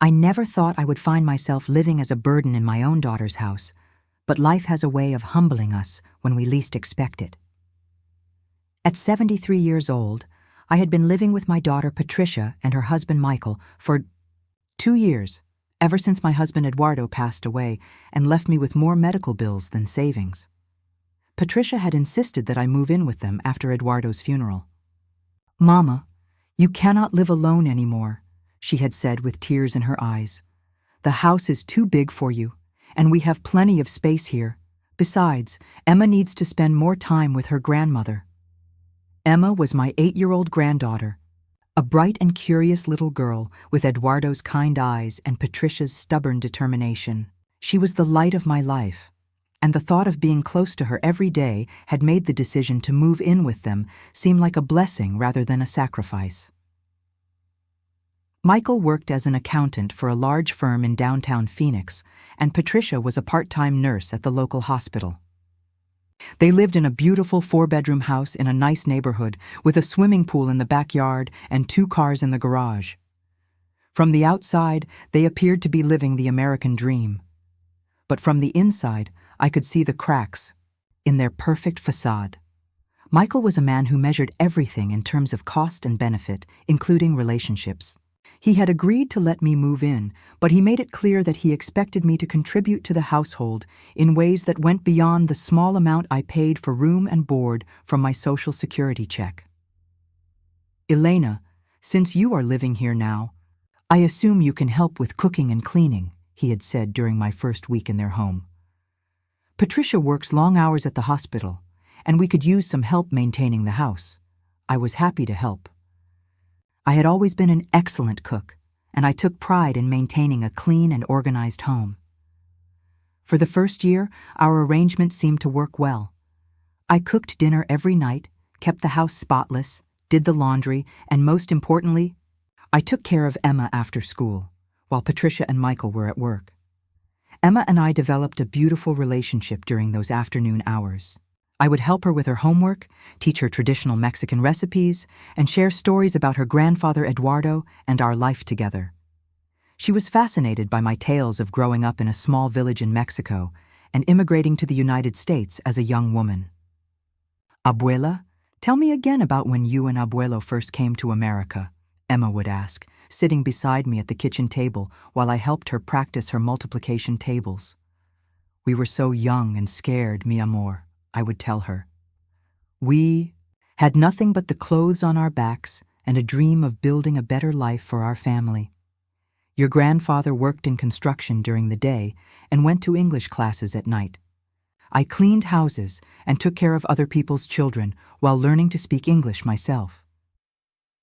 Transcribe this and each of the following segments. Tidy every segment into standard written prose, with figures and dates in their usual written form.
I never thought I would find myself living as a burden in my own daughter's house, but life has a way of humbling us when we least expect it. At 73 years old, I had been living with my daughter Patricia and her husband Michael for 2 years, ever since my husband Eduardo passed away and left me with more medical bills than savings. Patricia had insisted that I move in with them after Eduardo's funeral. "Mama, you cannot live alone anymore," she had said with tears in her eyes. "The house is too big for you, and we have plenty of space here. Besides, Emma needs to spend more time with her grandmother." Emma was my 8-year-old granddaughter, a bright and curious little girl with Eduardo's kind eyes and Patricia's stubborn determination. She was the light of my life, and the thought of being close to her every day had made the decision to move in with them seem like a blessing rather than a sacrifice. Michael worked as an accountant for a large firm in downtown Phoenix, and Patricia was a part-time nurse at the local hospital. They lived in a beautiful 4-bedroom house in a nice neighborhood with a swimming pool in the backyard and 2 cars in the garage. From the outside, they appeared to be living the American dream. But from the inside, I could see the cracks in their perfect facade. Michael was a man who measured everything in terms of cost and benefit, including relationships. He had agreed to let me move in, but he made it clear that he expected me to contribute to the household in ways that went beyond the small amount I paid for room and board from my Social Security check. "Elena, since you are living here now, I assume you can help with cooking and cleaning," he had said during my first week in their home. "Patricia works long hours at the hospital, and we could use some help maintaining the house." I was happy to help. I had always been an excellent cook, and I took pride in maintaining a clean and organized home. For the first year, our arrangement seemed to work well. I cooked dinner every night, kept the house spotless, did the laundry, and most importantly, I took care of Emma after school, while Patricia and Michael were at work. Emma and I developed a beautiful relationship during those afternoon hours. I would help her with her homework, teach her traditional Mexican recipes, and share stories about her grandfather Eduardo and our life together. She was fascinated by my tales of growing up in a small village in Mexico and immigrating to the United States as a young woman. "Abuela, tell me again about when you and Abuelo first came to America," Emma would ask, sitting beside me at the kitchen table while I helped her practice her multiplication tables. "We were so young and scared, mi amor," I would tell her. "We had nothing but the clothes on our backs and a dream of building a better life for our family. Your grandfather worked in construction during the day and went to English classes at night. I cleaned houses and took care of other people's children while learning to speak English myself."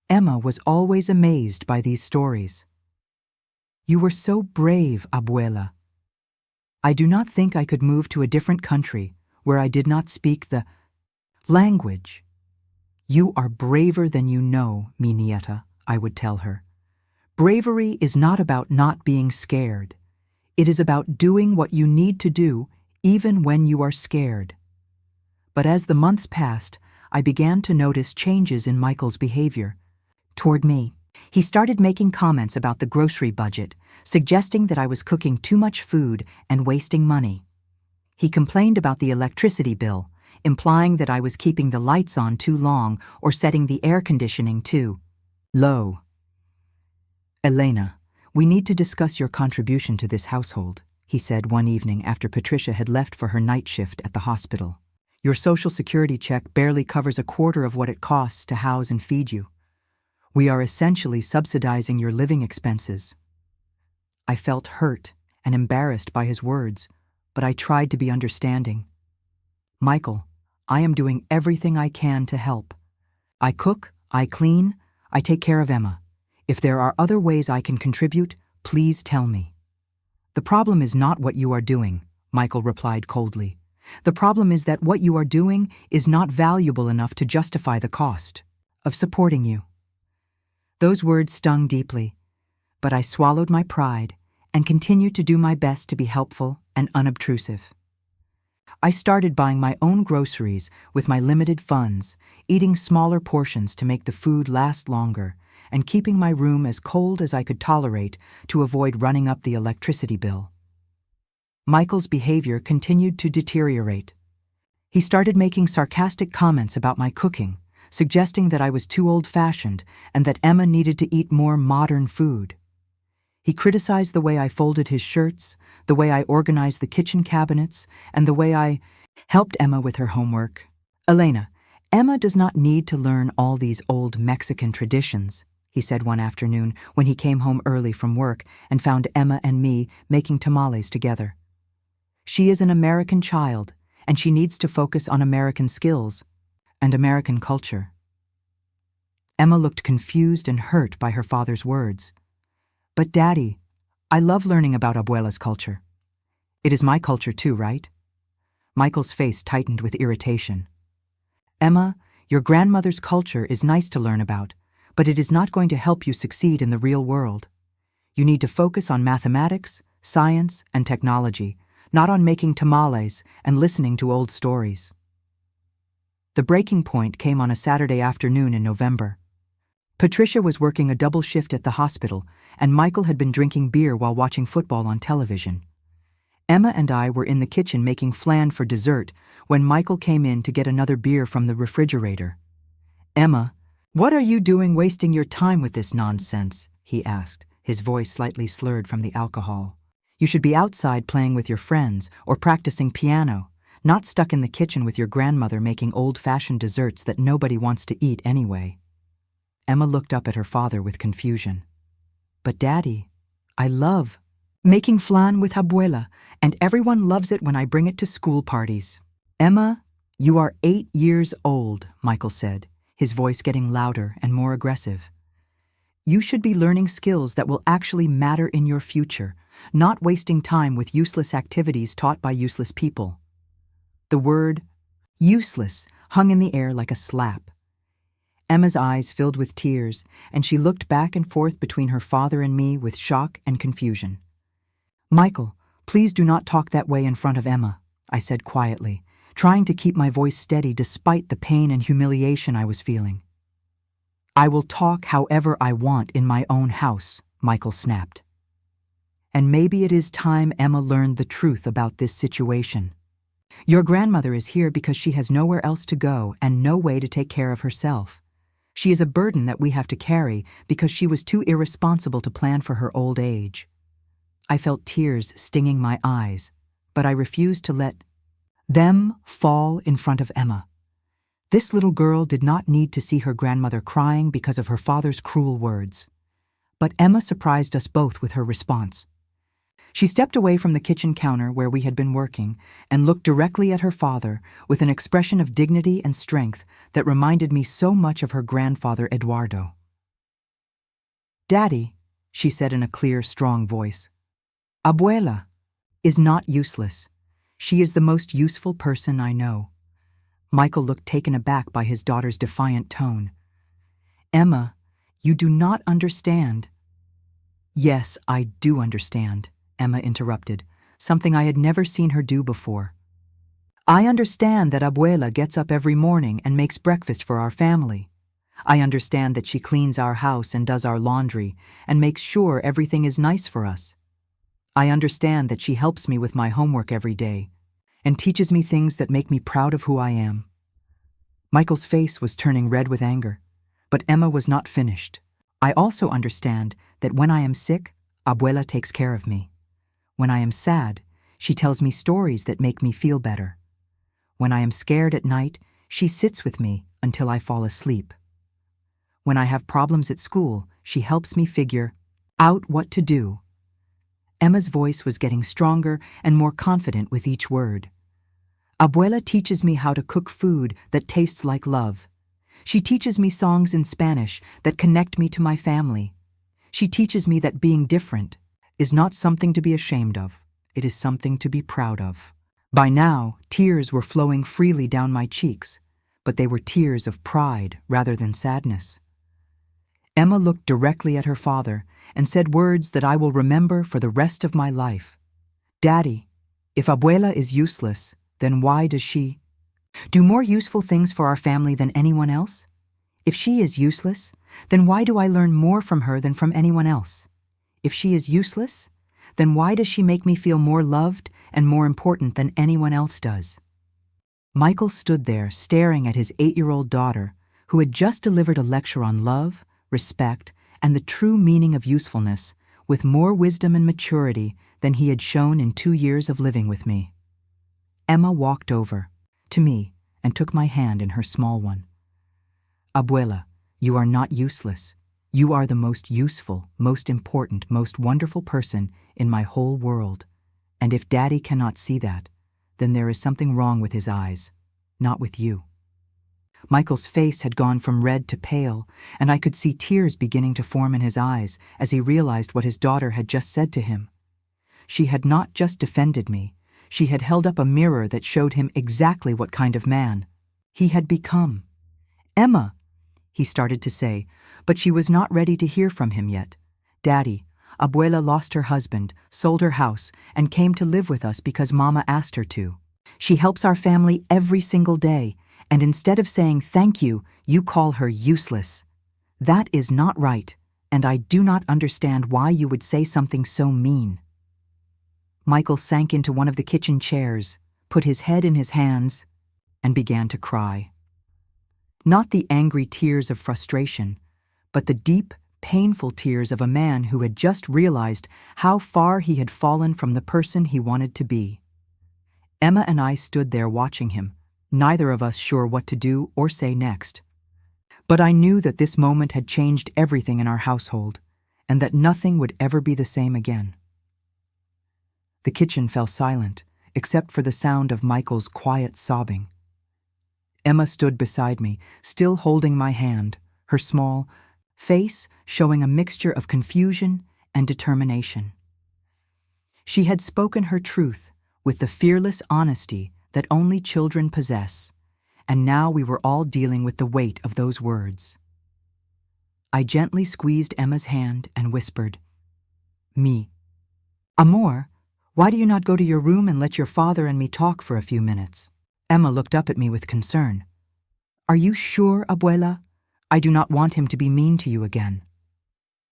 Emma was always amazed by these stories. "You were so brave, Abuela. I do not think I could move to a different country where I did not speak the language." "You are braver than you know, mi nieta," I would tell her. "Bravery is not about not being scared. It is about doing what you need to do even when you are scared." But as the months passed, I began to notice changes in Michael's behavior toward me. He started making comments about the grocery budget, suggesting that I was cooking too much food and wasting money. He complained about the electricity bill, implying that I was keeping the lights on too long or setting the air conditioning too low. "Elena, we need to discuss your contribution to this household," he said one evening after Patricia had left for her night shift at the hospital. "Your Social Security check barely covers a quarter of what it costs to house and feed you. We are essentially subsidizing your living expenses." I felt hurt and embarrassed by his words, but I tried to be understanding. "Michael, I am doing everything I can to help. I cook, I clean, I take care of Emma. If there are other ways I can contribute, please tell me." "The problem is not what you are doing," Michael replied coldly. "The problem is that what you are doing is not valuable enough to justify the cost of supporting you." Those words stung deeply, but I swallowed my pride and continued to do my best to be helpful and unobtrusive. I started buying my own groceries with my limited funds, eating smaller portions to make the food last longer, and keeping my room as cold as I could tolerate to avoid running up the electricity bill. Michael's behavior continued to deteriorate. He started making sarcastic comments about my cooking, suggesting that I was too old-fashioned and that Emma needed to eat more modern food. He criticized the way I folded his shirts, the way I organized the kitchen cabinets, and the way I helped Emma with her homework. "Elena, Emma does not need to learn all these old Mexican traditions," he said one afternoon when he came home early from work and found Emma and me making tamales together. "She is an American child, and she needs to focus on American skills and American culture." Emma looked confused and hurt by her father's words. "But Daddy, I love learning about Abuela's culture. It is my culture too, right?" Michael's face tightened with irritation. "Emma, your grandmother's culture is nice to learn about, but it is not going to help you succeed in the real world. You need to focus on mathematics, science, and technology, not on making tamales and listening to old stories." The breaking point came on a Saturday afternoon in November. Patricia was working a double shift at the hospital, and Michael had been drinking beer while watching football on television. Emma and I were in the kitchen making flan for dessert when Michael came in to get another beer from the refrigerator. "Emma, what are you doing wasting your time with this nonsense?" he asked, his voice slightly slurred from the alcohol. "You should be outside playing with your friends or practicing piano, not stuck in the kitchen with your grandmother making old-fashioned desserts that nobody wants to eat anyway." Emma looked up at her father with confusion. "But Daddy, I love making flan with Abuela, and everyone loves it when I bring it to school parties." "Emma, you are 8 years old," Michael said, his voice getting louder and more aggressive. "You should be learning skills that will actually matter in your future, not wasting time with useless activities taught by useless people." The word useless hung in the air like a slap. Emma's eyes filled with tears, and she looked back and forth between her father and me with shock and confusion. "Michael, please do not talk that way in front of Emma," I said quietly, trying to keep my voice steady despite the pain and humiliation I was feeling. "I will talk however I want in my own house," Michael snapped. "And maybe it is time Emma learned the truth about this situation. Your grandmother is here because she has nowhere else to go and no way to take care of herself. She is a burden that we have to carry because she was too irresponsible to plan for her old age." I felt tears stinging my eyes, but I refused to let them fall in front of Emma. This little girl did not need to see her grandmother crying because of her father's cruel words. But Emma surprised us both with her response. She stepped away from the kitchen counter where we had been working and looked directly at her father with an expression of dignity and strength that reminded me so much of her grandfather Eduardo. "Daddy," she said in a clear, strong voice, "Abuela is not useless. She is the most useful person I know." Michael looked taken aback by his daughter's defiant tone. "Emma, you do not understand." "Yes, I do understand," Emma interrupted, something I had never seen her do before. "I understand that Abuela gets up every morning and makes breakfast for our family. I understand that she cleans our house and does our laundry and makes sure everything is nice for us. I understand that she helps me with my homework every day and teaches me things that make me proud of who I am." Michael's face was turning red with anger, but Emma was not finished. "I also understand that when I am sick, Abuela takes care of me. When I am sad, she tells me stories that make me feel better. When I am scared at night, she sits with me until I fall asleep. When I have problems at school, she helps me figure out what to do." Emma's voice was getting stronger and more confident with each word. "Abuela teaches me how to cook food that tastes like love. She teaches me songs in Spanish that connect me to my family. She teaches me that being different is not something to be ashamed of. It is something to be proud of." By now, tears were flowing freely down my cheeks, but they were tears of pride rather than sadness. Emma looked directly at her father and said words that I will remember for the rest of my life. "Daddy, if Abuela is useless, then why does she do more useful things for our family than anyone else? If she is useless, then why do I learn more from her than from anyone else? If she is useless, then why does she make me feel more loved and more important than anyone else does? Michael stood there staring at his 8-year-old daughter, who had just delivered a lecture on love, respect, and the true meaning of usefulness, with more wisdom and maturity than he had shown in 2 years of living with me. Emma walked over to me and took my hand in her small one. Abuela, you are not useless. You are the most useful, most important, most wonderful person in my whole world. And if Daddy cannot see that, then there is something wrong with his eyes, not with you. Michael's face had gone from red to pale, and I could see tears beginning to form in his eyes as he realized what his daughter had just said to him. She had not just defended me, she had held up a mirror that showed him exactly what kind of man he had become. Emma, he started to say, but she was not ready to hear from him yet. Daddy, Abuela lost her husband, sold her house, and came to live with us because Mama asked her to. She helps our family every single day, and instead of saying thank you, you call her useless. That is not right, and I do not understand why you would say something so mean. Michael sank into one of the kitchen chairs, put his head in his hands, and began to cry. Not the angry tears of frustration, but the deep, painful tears of a man who had just realized how far he had fallen from the person he wanted to be. Emma and I stood there watching him, neither of us sure what to do or say next. But I knew that this moment had changed everything in our household, and that nothing would ever be the same again. The kitchen fell silent, except for the sound of Michael's quiet sobbing. Emma stood beside me, still holding my hand, her small face showing a mixture of confusion and determination. She had spoken her truth with the fearless honesty that only children possess, and now we were all dealing with the weight of those words. I gently squeezed Emma's hand and whispered, "Me. Amor, why do you not go to your room and let your father and me talk for a few minutes?" Emma looked up at me with concern. "Are you sure, Abuela? I do not want him to be mean to you again."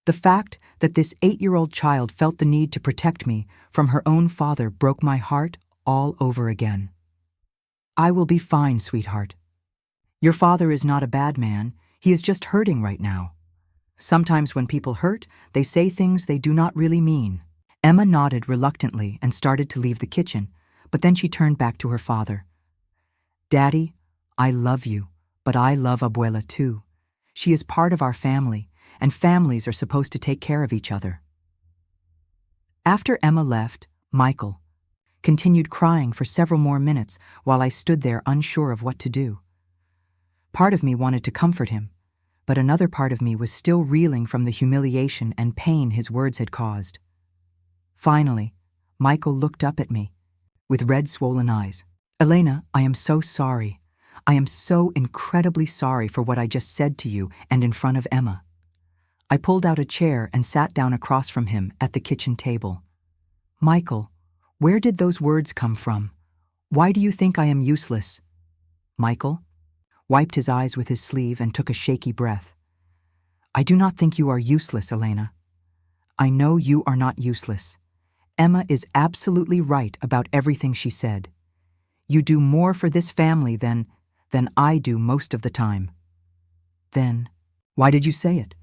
The fact that this 8-year-old child felt the need to protect me from her own father broke my heart all over again. "I will be fine, sweetheart. Your father is not a bad man, he is just hurting right now. Sometimes when people hurt, they say things they do not really mean." Emma nodded reluctantly and started to leave the kitchen, but then she turned back to her father. "Daddy, I love you, but I love Abuela too. She is part of our family, and families are supposed to take care of each other." After Emma left, Michael continued crying for several more minutes while I stood there unsure of what to do. Part of me wanted to comfort him, but another part of me was still reeling from the humiliation and pain his words had caused. Finally, Michael looked up at me with red, swollen eyes. "Elena, I am so sorry. I am so incredibly sorry for what I just said to you and in front of Emma." I pulled out a chair and sat down across from him at the kitchen table. "Michael, where did those words come from? Why do you think I am useless?" Michael wiped his eyes with his sleeve and took a shaky breath. "I do not think you are useless, Elena. I know you are not useless. Emma is absolutely right about everything she said. You do more for this family than I do most of the time." "Then, why did you say it?"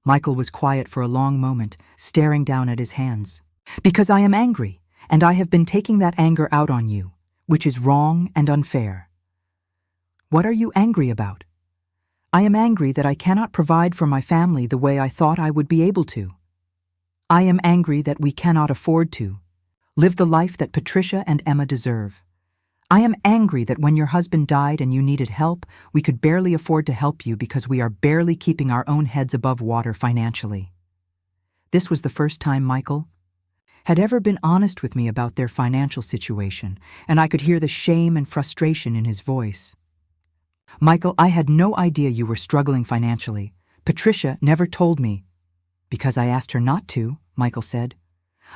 Michael was quiet for a long moment, staring down at his hands. "Because I am angry, and I have been taking that anger out on you, which is wrong and unfair." "What are you angry about?" "I am angry that I cannot provide for my family the way I thought I would be able to. I am angry that we cannot afford to live the life that Patricia and Emma deserve. I am angry that when your husband died and you needed help, we could barely afford to help you because we are barely keeping our own heads above water financially." This was the first time Michael had ever been honest with me about their financial situation, and I could hear the shame and frustration in his voice. "Michael, I had no idea you were struggling financially. Patricia never told me." "Because I asked her not to," Michael said.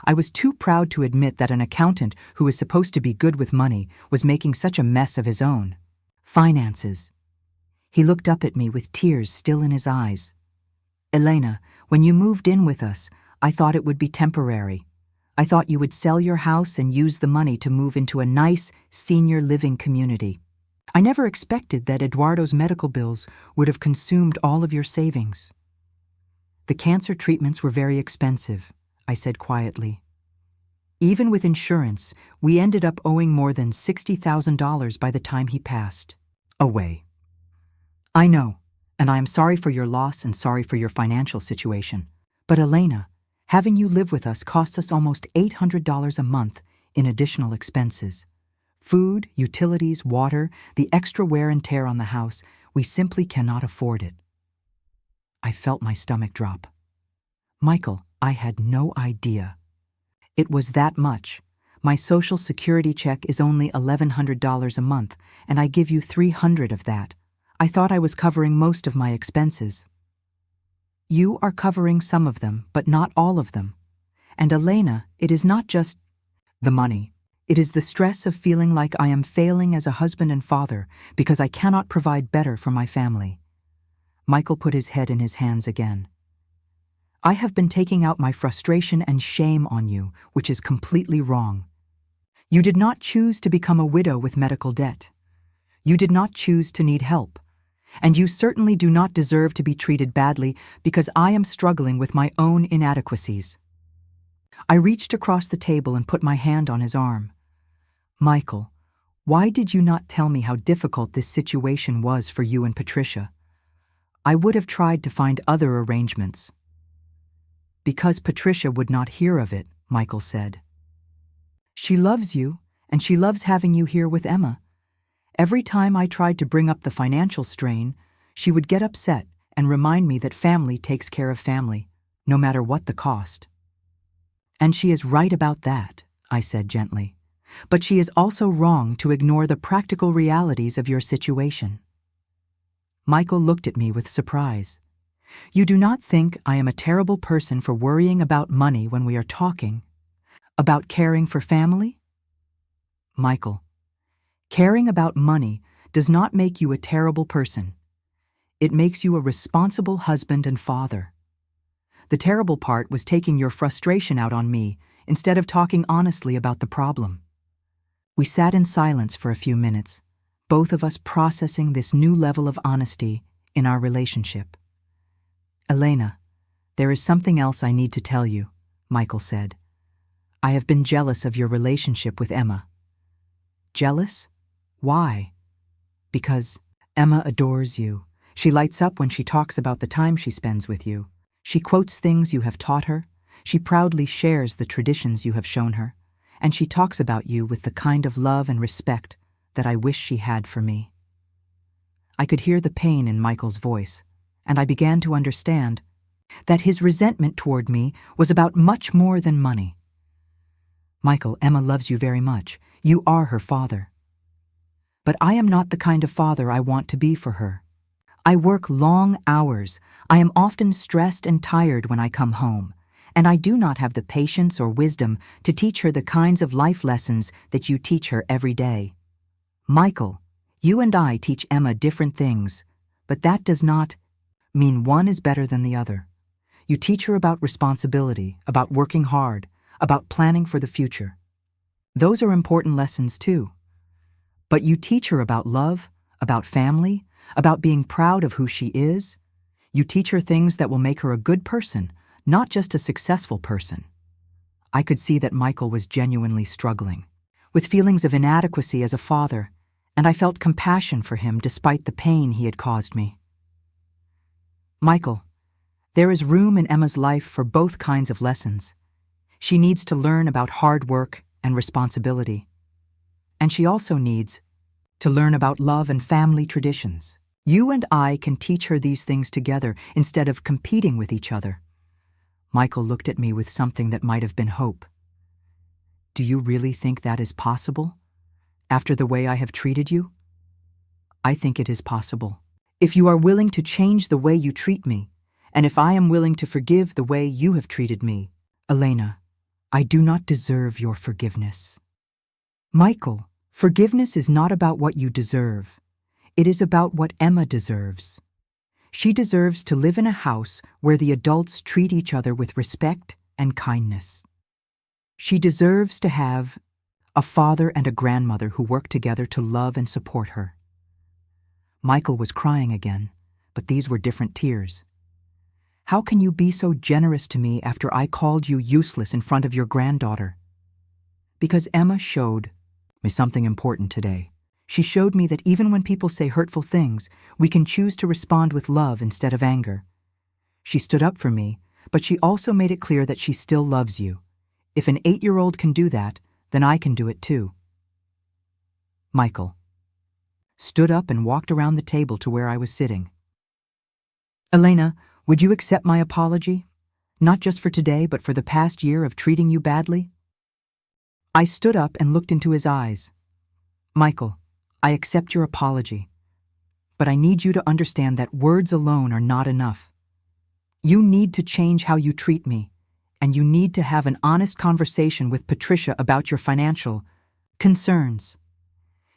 "I was too proud to admit that an accountant who is supposed to be good with money was making such a mess of his own finances." He looked up at me with tears still in his eyes. Elena, when you moved in with us, I thought it would be temporary. I thought you would sell your house and use the money to move into a nice senior living community. I never expected that Eduardo's medical bills would have consumed all of your savings. The cancer treatments were very expensive, I said quietly. Even with insurance, we ended up owing more than $60,000 by the time he passed away. I know, and I am sorry for your loss and sorry for your financial situation. But Elena, having you live with us costs us almost $800 a month in additional expenses. Food, utilities, water, the extra wear and tear on the house, we simply cannot afford it. I felt my stomach drop. Michael, I had no idea. It was that much. My Social Security check is only $1,100 a month, and I give you $300 of that. I thought I was covering most of my expenses. You are covering some of them, but not all of them. And Elena, it is not just the money. It is the stress of feeling like I am failing as a husband and father because I cannot provide better for my family. Michael put his head in his hands again. I have been taking out my frustration and shame on you, which is completely wrong. You did not choose to become a widow with medical debt. You did not choose to need help. And you certainly do not deserve to be treated badly because I am struggling with my own inadequacies. I reached across the table and put my hand on his arm. Michael, why did you not tell me how difficult this situation was for you and Patricia? I would have tried to find other arrangements. Because Patricia would not hear of it, Michael said. She loves you, and she loves having you here with Emma. Every time I tried to bring up the financial strain, she would get upset and remind me that family takes care of family, no matter what the cost. And she is right about that, I said gently. But she is also wrong to ignore the practical realities of your situation. Michael looked at me with surprise. You do not think I am a terrible person for worrying about money when we are talking? About caring for family? Michael, caring about money does not make you a terrible person. It makes you a responsible husband and father. The terrible part was taking your frustration out on me instead of talking honestly about the problem. We sat in silence for a few minutes, both of us processing this new level of honesty in our relationship. Elena, there is something else I need to tell you, Michael said. I have been jealous of your relationship with Emma. Jealous? Why? Because Emma adores you. She lights up when she talks about the time she spends with you. She quotes things you have taught her. She proudly shares the traditions you have shown her. And she talks about you with the kind of love and respect that I wish she had for me. I could hear the pain in Michael's voice, and I began to understand that his resentment toward me was about much more than money. Michael, Emma loves you very much. You are her father. But I am not the kind of father I want to be for her. I work long hours. I am often stressed and tired when I come home, and I do not have the patience or wisdom to teach her the kinds of life lessons that you teach her every day. Michael, you and I teach Emma different things, but that does not mean one is better than the other. You teach her about responsibility, about working hard, about planning for the future. Those are important lessons too. But you teach her about love, about family, about being proud of who she is. You teach her things that will make her a good person, not just a successful person. I could see that Michael was genuinely struggling, with feelings of inadequacy as a father, and I felt compassion for him despite the pain he had caused me. Michael, there is room in Emma's life for both kinds of lessons. She needs to learn about hard work and responsibility. And she also needs to learn about love and family traditions. You and I can teach her these things together instead of competing with each other. Michael looked at me with something that might have been hope. Do you really think that is possible? After the way I have treated you? I think it is possible. If you are willing to change the way you treat me, and if I am willing to forgive the way you have treated me, Elena, I do not deserve your forgiveness. Michael, forgiveness is not about what you deserve. It is about what Emma deserves. She deserves to live in a house where the adults treat each other with respect and kindness. She deserves to have a father and a grandmother who work together to love and support her. Michael was crying again, but these were different tears. How can you be so generous to me after I called you useless in front of your granddaughter? Because Emma showed me something important today. She showed me that even when people say hurtful things, we can choose to respond with love instead of anger. She stood up for me, but she also made it clear that she still loves you. If an 8-year-old can do that, then I can do it too. Michael stood up and walked around the table to where I was sitting. Elena, would you accept my apology? Not just for today, but for the past year of treating you badly? I stood up and looked into his eyes. Michael, I accept your apology, but I need you to understand that words alone are not enough. You need to change how you treat me, and you need to have an honest conversation with Patricia about your financial concerns.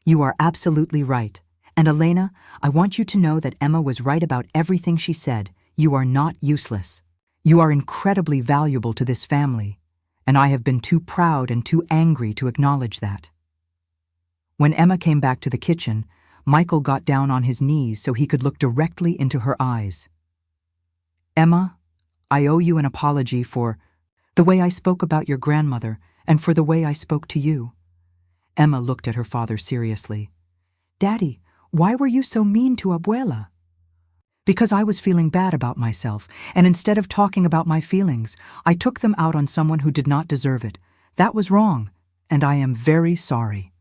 You are absolutely right. And Elena, I want you to know that Emma was right about everything she said. You are not useless. You are incredibly valuable to this family, and I have been too proud and too angry to acknowledge that. When Emma came back to the kitchen, Michael got down on his knees so he could look directly into her eyes. Emma, I owe you an apology for the way I spoke about your grandmother and for the way I spoke to you. Emma looked at her father seriously. Daddy, why were you so mean to Abuela? Because I was feeling bad about myself, and instead of talking about my feelings, I took them out on someone who did not deserve it. That was wrong, and I am very sorry.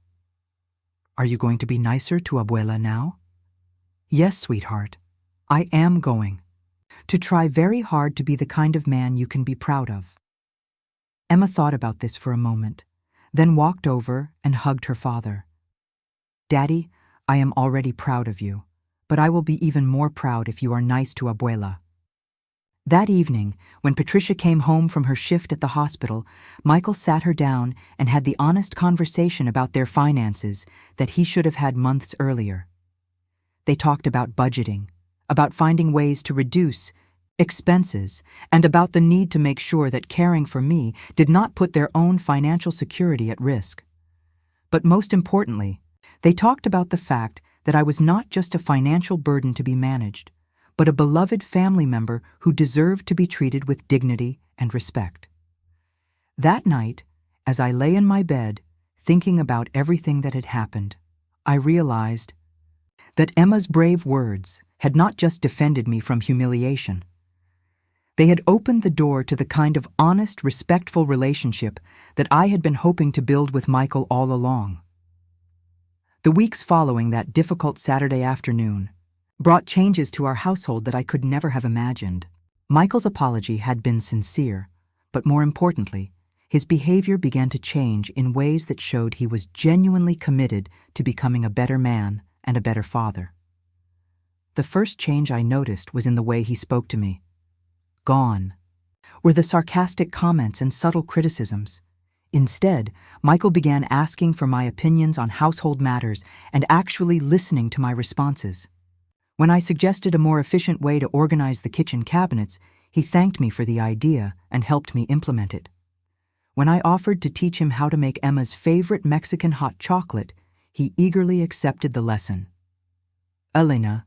Are you going to be nicer to Abuela now? Yes, sweetheart. I am going to try very hard to be the kind of man you can be proud of. Emma thought about this for a moment, then walked over and hugged her father. Daddy, I am already proud of you, but I will be even more proud if you are nice to Abuela. That evening, when Patricia came home from her shift at the hospital, Michael sat her down and had the honest conversation about their finances that he should have had months earlier. They talked about budgeting, about finding ways to reduce expenses, and about the need to make sure that caring for me did not put their own financial security at risk. But most importantly, they talked about the fact that I was not just a financial burden to be managed, but a beloved family member who deserved to be treated with dignity and respect. That night, as I lay in my bed, thinking about everything that had happened, I realized that Emma's brave words had not just defended me from humiliation. They had opened the door to the kind of honest, respectful relationship that I had been hoping to build with Michael all along. The weeks following that difficult Saturday afternoon brought changes to our household that I could never have imagined. Michael's apology had been sincere, but more importantly, his behavior began to change in ways that showed he was genuinely committed to becoming a better man and a better father. The first change I noticed was in the way he spoke to me. Gone were the sarcastic comments and subtle criticisms. Instead, Michael began asking for my opinions on household matters and actually listening to my responses. When I suggested a more efficient way to organize the kitchen cabinets, he thanked me for the idea and helped me implement it. When I offered to teach him how to make Emma's favorite Mexican hot chocolate, he eagerly accepted the lesson. Elena,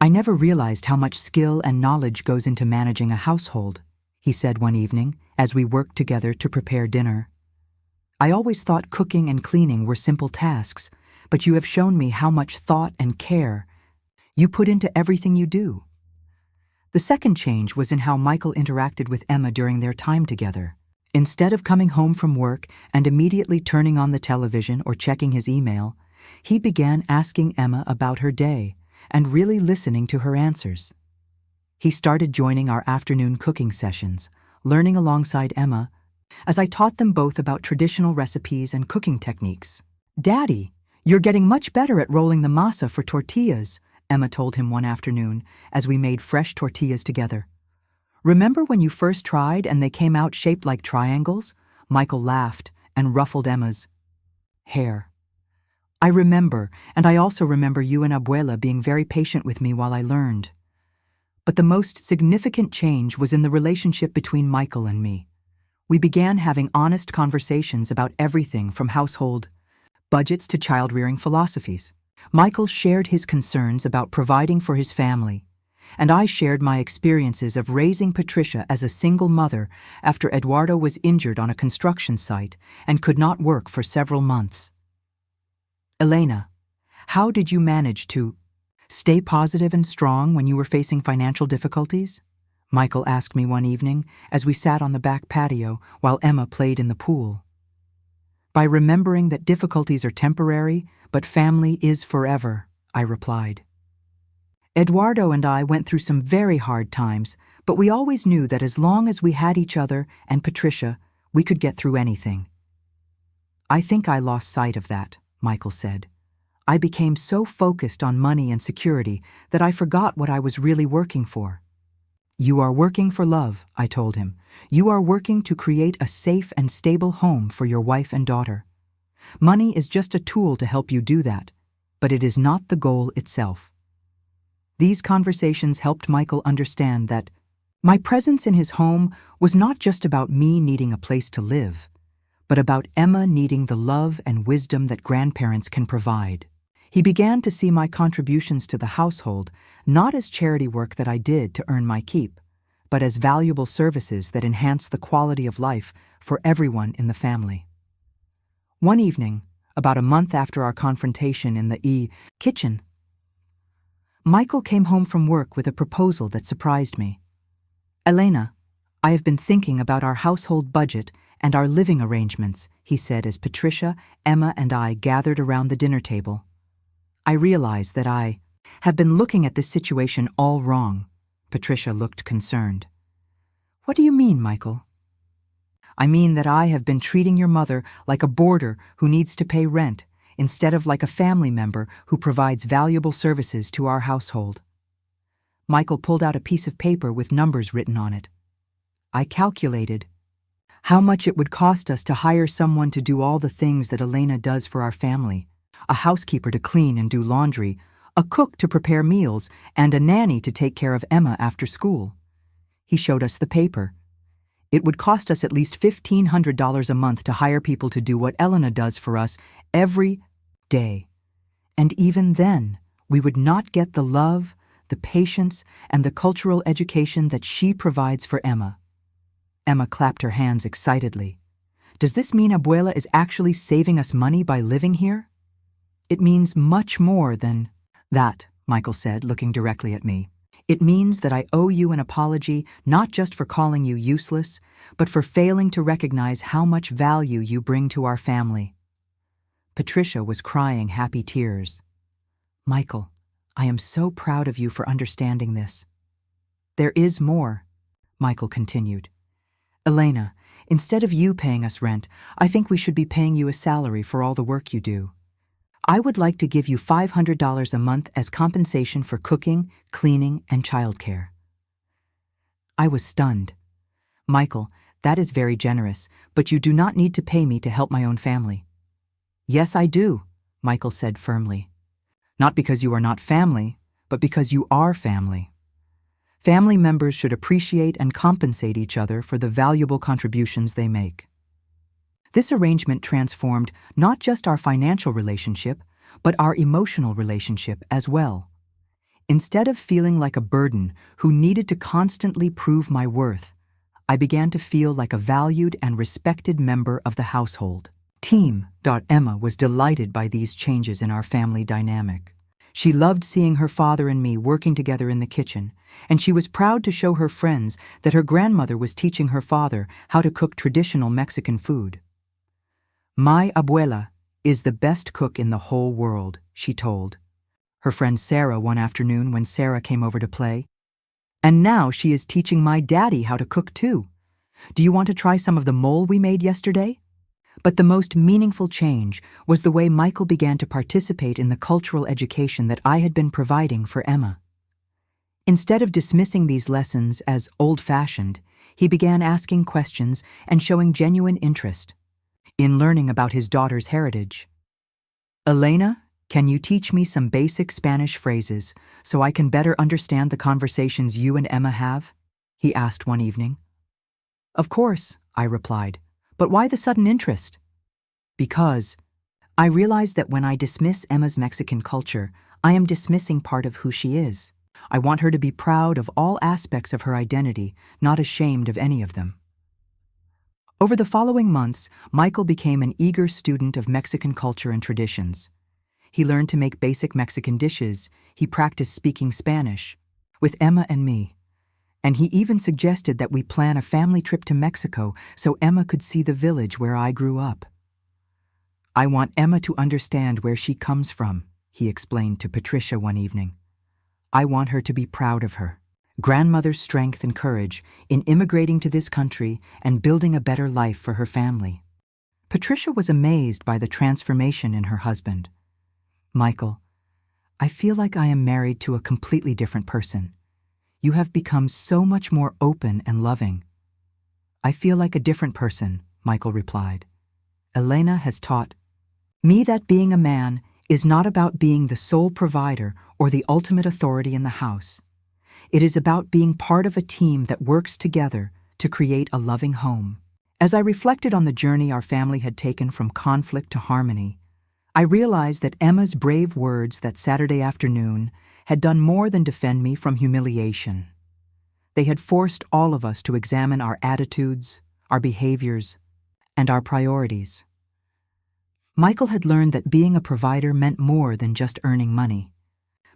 I never realized how much skill and knowledge goes into managing a household, he said one evening as we worked together to prepare dinner. I always thought cooking and cleaning were simple tasks, but you have shown me how much thought and care you put into everything you do. The second change was in how Michael interacted with Emma during their time together. Instead of coming home from work and immediately turning on the television or checking his email, he began asking Emma about her day and really listening to her answers. He started joining our afternoon cooking sessions, learning alongside Emma, as I taught them both about traditional recipes and cooking techniques. Daddy, you're getting much better at rolling the masa for tortillas, Emma told him one afternoon as we made fresh tortillas together. Remember when you first tried and they came out shaped like triangles? Michael laughed and ruffled Emma's hair. I remember, and I also remember you and Abuela being very patient with me while I learned. But the most significant change was in the relationship between Michael and me. We began having honest conversations about everything from household budgets to child-rearing philosophies. Michael shared his concerns about providing for his family, and I shared my experiences of raising Patricia as a single mother after Eduardo was injured on a construction site and could not work for several months. Elena, how did you manage to stay positive and strong when you were facing financial difficulties? Michael asked me one evening as we sat on the back patio while Emma played in the pool. By remembering that difficulties are temporary, but family is forever, I replied. Eduardo and I went through some very hard times, but we always knew that as long as we had each other and Patricia, we could get through anything. I think I lost sight of that, Michael said. I became so focused on money and security that I forgot what I was really working for. You are working for love, I told him. You are working to create a safe and stable home for your wife and daughter. Money is just a tool to help you do that, but it is not the goal itself. These conversations helped Michael understand that my presence in his home was not just about me needing a place to live, but about Emma needing the love and wisdom that grandparents can provide. He began to see my contributions to the household not as charity work that I did to earn my keep, but as valuable services that enhance the quality of life for everyone in the family. One evening, about a month after our confrontation in the kitchen, Michael came home from work with a proposal that surprised me. Elena, I have been thinking about our household budget and our living arrangements, he said as Patricia, Emma, and I gathered around the dinner table. I realized that I have been looking at this situation all wrong. Patricia looked concerned. What do you mean, Michael? I mean that I have been treating your mother like a boarder who needs to pay rent, instead of like a family member who provides valuable services to our household. Michael pulled out a piece of paper with numbers written on it. I calculated how much it would cost us to hire someone to do all the things that Elena does for our family, a housekeeper to clean and do laundry, a cook to prepare meals, and a nanny to take care of Emma after school. He showed us the paper. It would cost us at least $1,500 a month to hire people to do what Elena does for us every day. And even then, we would not get the love, the patience, and the cultural education that she provides for Emma. Emma clapped her hands excitedly. Does this mean Abuela is actually saving us money by living here? It means much more than that, Michael said, looking directly at me. It means that I owe you an apology not just for calling you useless, but for failing to recognize how much value you bring to our family. Patricia was crying happy tears. Michael, I am so proud of you for understanding this. There is more, Michael continued. Elena, instead of you paying us rent, I think we should be paying you a salary for all the work you do. I would like to give you $500 a month as compensation for cooking, cleaning, and childcare. I was stunned. Michael, that is very generous, but you do not need to pay me to help my own family. Yes, I do, Michael said firmly. Not because you are not family, but because you are family. Family members should appreciate and compensate each other for the valuable contributions they make. This arrangement transformed not just our financial relationship, but our emotional relationship as well. Instead of feeling like a burden who needed to constantly prove my worth, I began to feel like a valued and respected member of the household. Emma was delighted by these changes in our family dynamic. She loved seeing her father and me working together in the kitchen, and she was proud to show her friends that her grandmother was teaching her father how to cook traditional Mexican food. My abuela is the best cook in the whole world, she told her friend Sarah one afternoon when Sarah came over to play. And now she is teaching my daddy how to cook too. Do you want to try some of the mole we made yesterday? But the most meaningful change was the way Michael began to participate in the cultural education that I had been providing for Emma. Instead of dismissing these lessons as old-fashioned, he began asking questions and showing genuine interest in learning about his daughter's heritage. Elena, can you teach me some basic Spanish phrases so I can better understand the conversations you and Emma have? He asked one evening. Of course, I replied, but why the sudden interest? Because I realize that when I dismiss Emma's Mexican culture, I am dismissing part of who she is. I want her to be proud of all aspects of her identity, not ashamed of any of them. Over the following months, Michael became an eager student of Mexican culture and traditions. He learned to make basic Mexican dishes, he practiced speaking Spanish with Emma and me, and he even suggested that we plan a family trip to Mexico so Emma could see the village where I grew up. I want Emma to understand where she comes from, he explained to Patricia one evening. I want her to be proud of her grandmother's strength and courage in immigrating to this country and building a better life for her family. Patricia was amazed by the transformation in her husband. Michael, I feel like I am married to a completely different person. You have become so much more open and loving. I feel like a different person, Michael replied. Elena has taught me that being a man is not about being the sole provider or the ultimate authority in the house. It is about being part of a team that works together to create a loving home. As I reflected on the journey our family had taken from conflict to harmony, I realized that Emma's brave words that Saturday afternoon had done more than defend me from humiliation. They had forced all of us to examine our attitudes, our behaviors, and our priorities. Michael had learned that being a provider meant more than just earning money.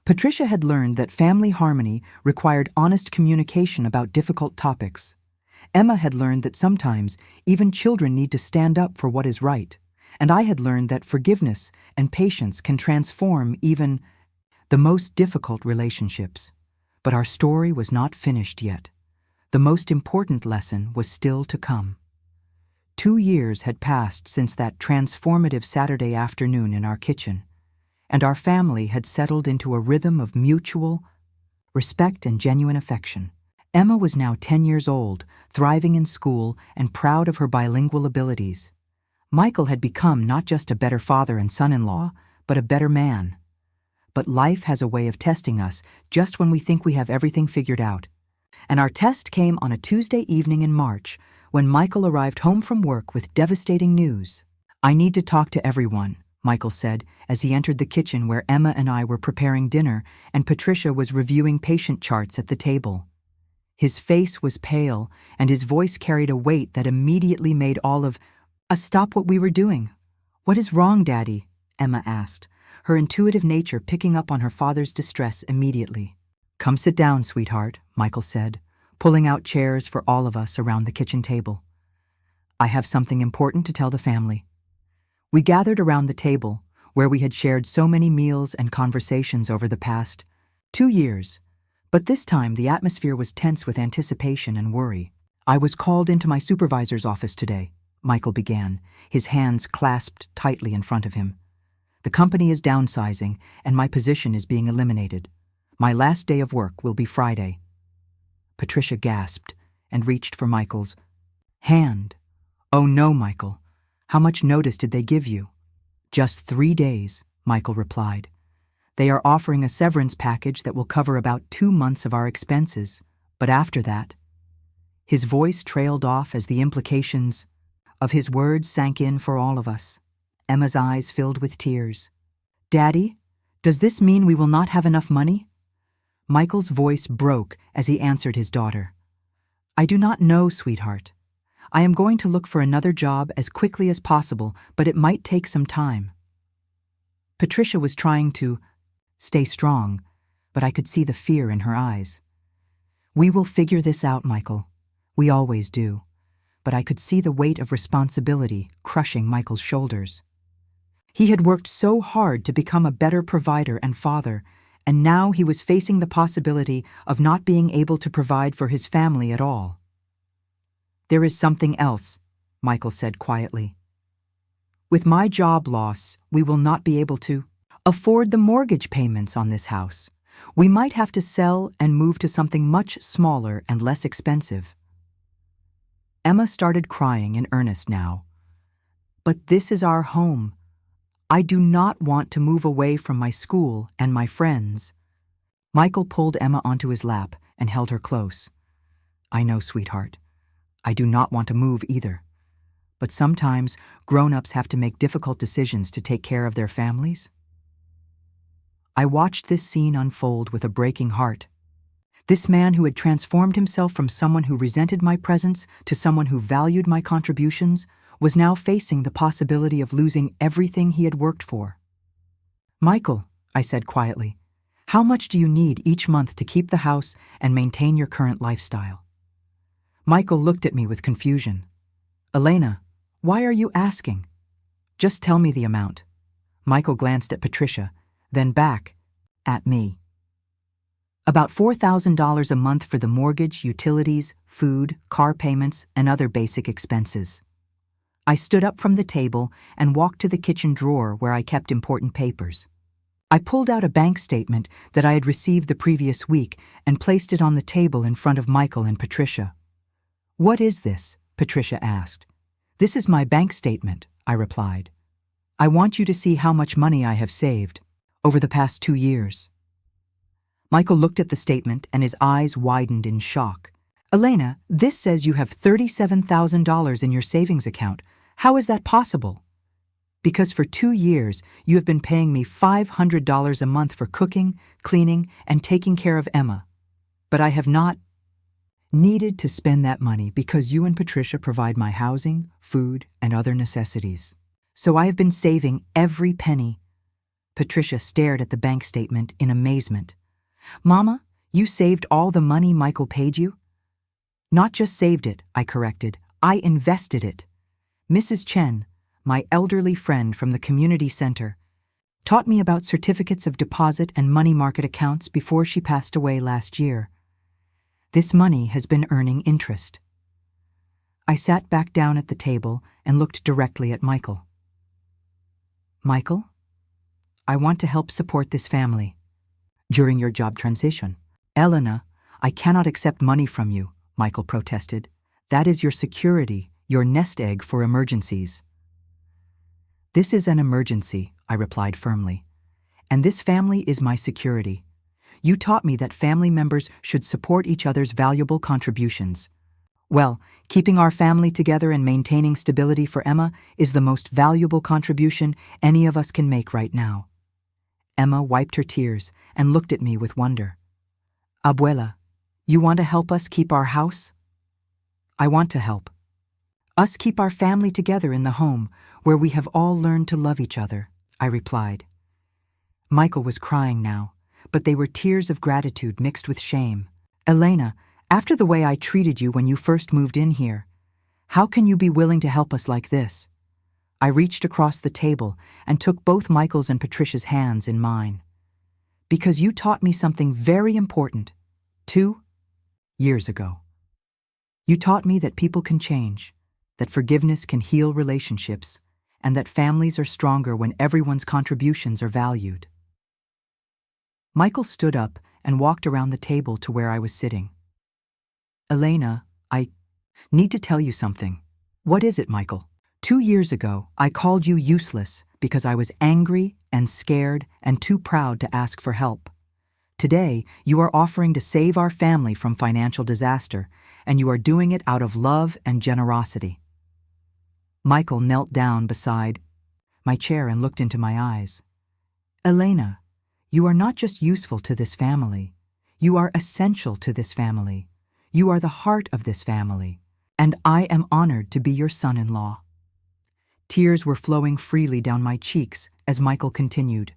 Patricia had learned that family harmony required honest communication about difficult topics. Emma had learned that sometimes even children need to stand up for what is right. And I had learned that forgiveness and patience can transform even the most difficult relationships. But our story was not finished yet. The most important lesson was still to come. 2 years had passed since that transformative Saturday afternoon in our kitchen, and our family had settled into a rhythm of mutual respect and genuine affection. Emma was now 10 years old, thriving in school and proud of her bilingual abilities. Michael had become not just a better father and son-in-law, but a better man. But life has a way of testing us just when we think we have everything figured out. And our test came on a Tuesday evening in March, when Michael arrived home from work with devastating news. I need to talk to everyone, Michael said as he entered the kitchen where Emma and I were preparing dinner and Patricia was reviewing patient charts at the table. His face was pale and his voice carried a weight that immediately made all of us stop what we were doing. What is wrong, Daddy? Emma asked, her intuitive nature picking up on her father's distress immediately. Come sit down, sweetheart, Michael said, pulling out chairs for all of us around the kitchen table. I have something important to tell the family. We gathered around the table, where we had shared so many meals and conversations over the past 2 years, but this time the atmosphere was tense with anticipation and worry. I was called into my supervisor's office today, Michael began, his hands clasped tightly in front of him. The company is downsizing, and my position is being eliminated. My last day of work will be Friday. Patricia gasped and reached for Michael's hand. Oh no, Michael. How much notice did they give you? Just 3 days, Michael replied. They are offering a severance package that will cover about 2 months of our expenses, but after that. His voice trailed off as the implications of his words sank in for all of us. Emma's eyes filled with tears. Daddy, does this mean we will not have enough money? Michael's voice broke as he answered his daughter. I do not know, sweetheart. I am going to look for another job as quickly as possible, but it might take some time. Patricia was trying to stay strong, but I could see the fear in her eyes. We will figure this out, Michael. We always do. But I could see the weight of responsibility crushing Michael's shoulders. He had worked so hard to become a better provider and father, and now he was facing the possibility of not being able to provide for his family at all. There is something else, Michael said quietly. With my job loss, we will not be able to afford the mortgage payments on this house. We might have to sell and move to something much smaller and less expensive. Emma started crying in earnest now. But this is our home. I do not want to move away from my school and my friends. Michael pulled Emma onto his lap and held her close. I know, sweetheart. I do not want to move either. But sometimes grown-ups have to make difficult decisions to take care of their families. I watched this scene unfold with a breaking heart. This man who had transformed himself from someone who resented my presence to someone who valued my contributions was now facing the possibility of losing everything he had worked for. Michael, I said quietly, how much do you need each month to keep the house and maintain your current lifestyle? Michael looked at me with confusion. Elena, why are you asking? Just tell me the amount. Michael glanced at Patricia, then back at me. About $4,000 a month for the mortgage, utilities, food, car payments, and other basic expenses. I stood up from the table and walked to the kitchen drawer where I kept important papers. I pulled out a bank statement that I had received the previous week and placed it on the table in front of Michael and Patricia. What is this? Patricia asked. This is my bank statement, I replied. I want you to see how much money I have saved over the past 2 years. Michael looked at the statement and his eyes widened in shock. Elena, this says you have $37,000 in your savings account. How is that possible? Because for 2 years, you have been paying me $500 a month for cooking, cleaning, and taking care of Emma. But I have not needed to spend that money because you and Patricia provide my housing, food, and other necessities. So I have been saving every penny. Patricia stared at the bank statement in amazement. Mama, you saved all the money Michael paid you? Not just saved it, I corrected. I invested it. Mrs. Chen, my elderly friend from the community center, taught me about certificates of deposit and money market accounts before she passed away last year. This money has been earning interest. I sat back down at the table and looked directly at Michael. Michael, I want to help support this family during your job transition. Elena, I cannot accept money from you, Michael protested. That is your security, your nest egg for emergencies. This is an emergency, I replied firmly. And this family is my security. You taught me that family members should support each other's valuable contributions. Well, keeping our family together and maintaining stability for Emma is the most valuable contribution any of us can make right now. Emma wiped her tears and looked at me with wonder. Abuela, you want to help us keep our house? I want to help. Us keep our family together in the home where we have all learned to love each other, I replied. Michael was crying now, but they were tears of gratitude mixed with shame. Elena, after the way I treated you when you first moved in here, how can you be willing to help us like this? I reached across the table and took both Michael's and Patricia's hands in mine. Because you taught me something very important 2 years ago. You taught me that people can change, that forgiveness can heal relationships, and that families are stronger when everyone's contributions are valued. Michael stood up and walked around the table to where I was sitting. Elena, I need to tell you something. What is it, Michael? 2 years ago, I called you useless because I was angry and scared and too proud to ask for help. Today, you are offering to save our family from financial disaster, and you are doing it out of love and generosity. Michael knelt down beside my chair and looked into my eyes. Elena, you are not just useful to this family. You are essential to this family. You are the heart of this family, and I am honored to be your son-in-law. Tears were flowing freely down my cheeks as Michael continued.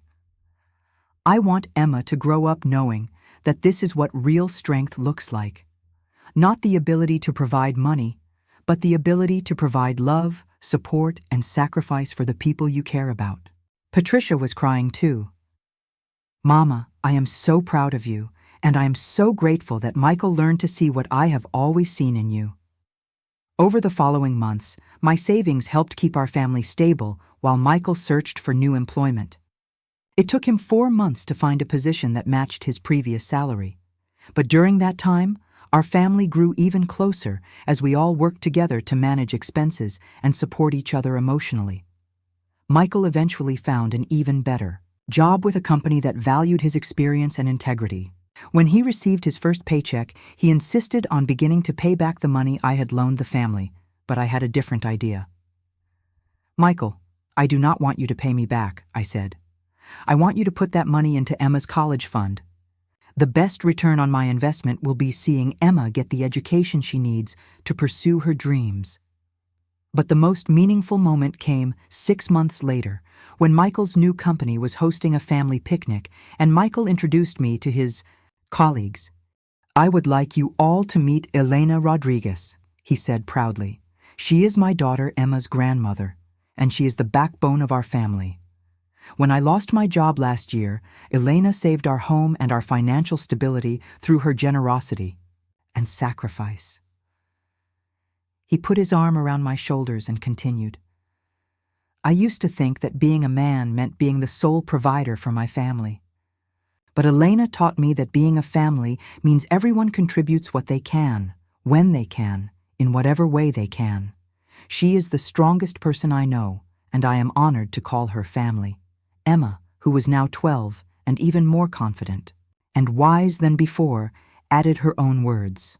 I want Emma to grow up knowing that this is what real strength looks like. Not the ability to provide money, but the ability to provide love, support, and sacrifice for the people you care about. Patricia was crying too. Mama, I am so proud of you, and I am so grateful that Michael learned to see what I have always seen in you. Over the following months, my savings helped keep our family stable while Michael searched for new employment. It took him 4 months to find a position that matched his previous salary. But during that time, our family grew even closer as we all worked together to manage expenses and support each other emotionally. Michael eventually found an even better job with a company that valued his experience and integrity. When he received his first paycheck, he insisted on beginning to pay back the money I had loaned the family, but I had a different idea. "Michael, I do not want you to pay me back," I said. "I want you to put that money into Emma's college fund. The best return on my investment will be seeing Emma get the education she needs to pursue her dreams." But the most meaningful moment came 6 months later, when Michael's new company was hosting a family picnic, and Michael introduced me to his colleagues. "I would like you all to meet Elena Rodriguez," he said proudly. "She is my daughter Emma's grandmother, and she is the backbone of our family. When I lost my job last year, Elena saved our home and our financial stability through her generosity and sacrifice." He put his arm around my shoulders and continued. "I used to think that being a man meant being the sole provider for my family. But Elena taught me that being a family means everyone contributes what they can, when they can, in whatever way they can. She is the strongest person I know, and I am honored to call her family." Emma, who was now 12 and even more confident, and wise than before, added her own words.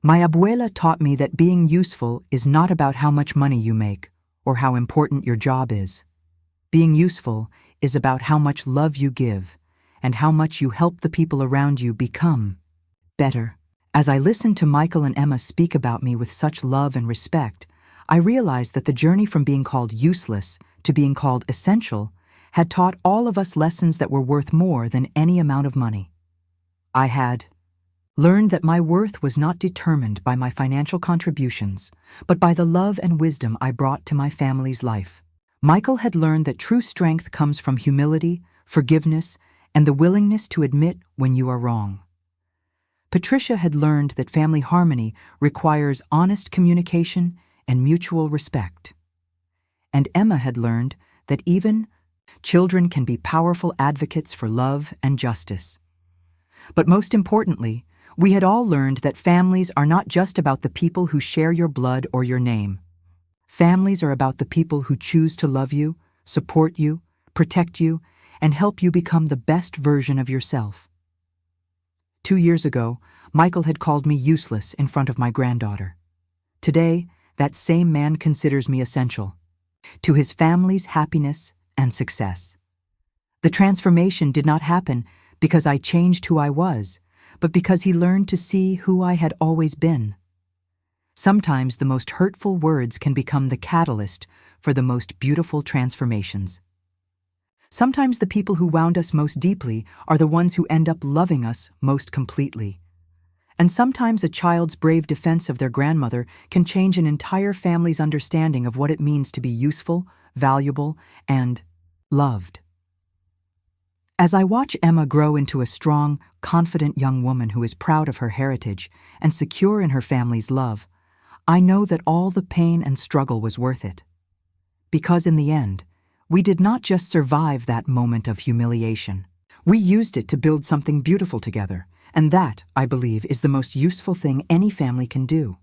"My abuela taught me that being useful is not about how much money you make or how important your job is. Being useful is about how much love you give and how much you help the people around you become better." As I listened to Michael and Emma speak about me with such love and respect, I realized that the journey from being called useless to being called essential had taught all of us lessons that were worth more than any amount of money. I had learned that my worth was not determined by my financial contributions, but by the love and wisdom I brought to my family's life. Michael had learned that true strength comes from humility, forgiveness, and the willingness to admit when you are wrong. Patricia had learned that family harmony requires honest communication and mutual respect. And Emma had learned that even children can be powerful advocates for love and justice. But most importantly, we had all learned that families are not just about the people who share your blood or your name. Families are about the people who choose to love you, support you, protect you, and help you become the best version of yourself. 2 years ago, Michael had called me useless in front of my granddaughter. Today, that same man considers me essential to his family's happiness and success. The transformation did not happen because I changed who I was, but because he learned to see who I had always been. Sometimes the most hurtful words can become the catalyst for the most beautiful transformations. Sometimes the people who wound us most deeply are the ones who end up loving us most completely. And sometimes a child's brave defense of their grandmother can change an entire family's understanding of what it means to be useful, valuable, and loved. As I watch Emma grow into a strong, confident young woman who is proud of her heritage and secure in her family's love, I know that all the pain and struggle was worth it. Because in the end, we did not just survive that moment of humiliation. We used it to build something beautiful together, and that, I believe, is the most useful thing any family can do.